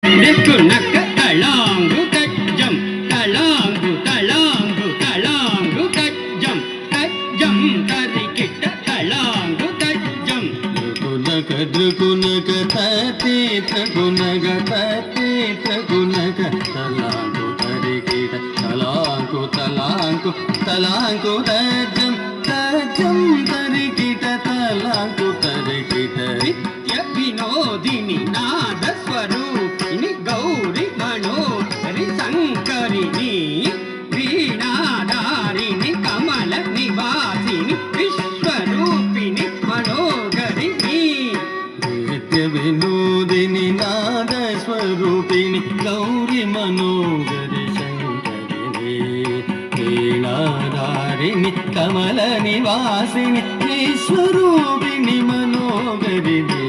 Kunaka talangu tajam, talangu talangu talangu tajam, tajam tarikita talangu tajam. Kunaka drukunaka tati takunaka tati takunaka talangu tarikita talangu talangu talangu tajam tajam tarikita talangu tarikita. Nitya vinodini nada swarupini gauri manodari sankarini veenadarini kamala nivasini vishwarupini manogarini. Nitya vinodini nada swarupini gauri manogari sankarini veenadarini kamala nivasini vishwarupini manogarini.